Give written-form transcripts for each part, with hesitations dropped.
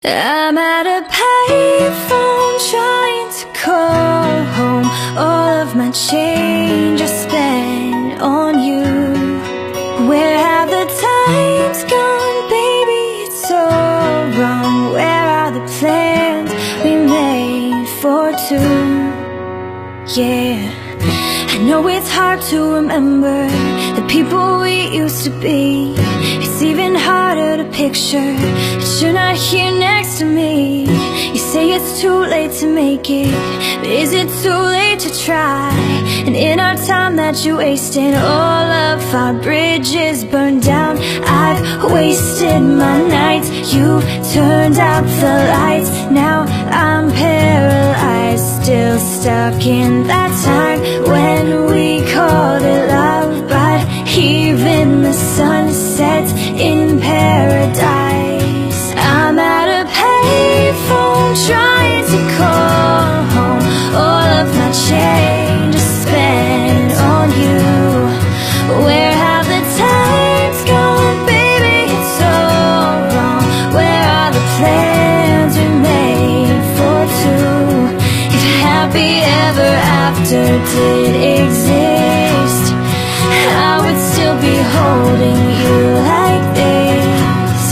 I'm at a payphone trying to call home. All of my change I spent on you. Where have the times gone, baby? It's so wrong. Where are the plans we made for two? Yeah, I know it's hard to remember the people we used to be. It's even harder to picture that you're not here next to me. You say it's too late to make it, but is it too late to try? And in our time that you wasted, all of our bridges burned down. I've wasted my nights, you turned out the lights. Now I'm paralyzed, still stuck in that time when we called it love. But even the sun sets in paradise. I'm at a payphone trying to call home. All of my change is spent on you. Where have the times gone, baby? It's so wrong. Where are the plans we made for two? If happy ever after did exist, I would still be holding you like this.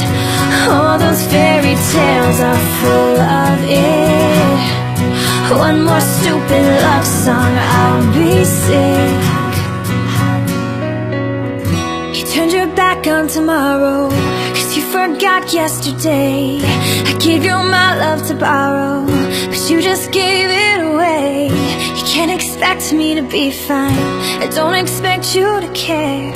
All those fairy tales are full of it. One more stupid love song, I'll be sick. You turned your back on tomorrow, 'cause you forgot yesterday. I gave you my love to borrow, but you just gave it away. You can't expect me to be fine, I don't expect you to care.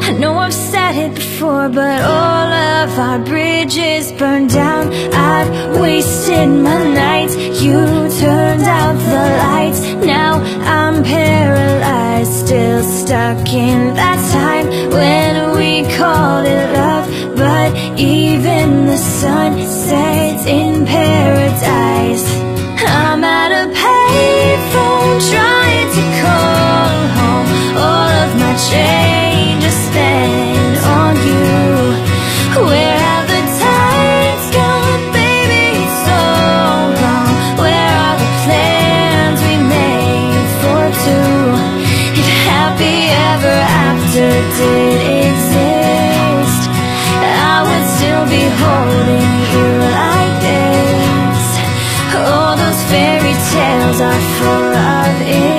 I know I've said it before, but all of our bridges burned down. I've wasted my nights, you turned out the lights. Now I'm paralyzed, still stuck in that time when we called it love. But even the sun sets in paradise. I'm at a payphone trying to call home. All of my change is spent on you. Where have the times gone, baby? It's so wrong. Where are the plans we made for two? If happy ever after did exist, I would still be holding you like this. All those fairy tales are full of it.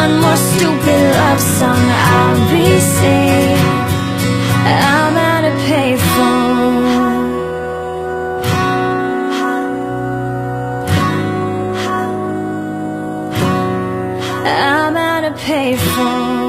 One more stupid love song, I'll be sick. I'm at a payphone. I'm at a payphone.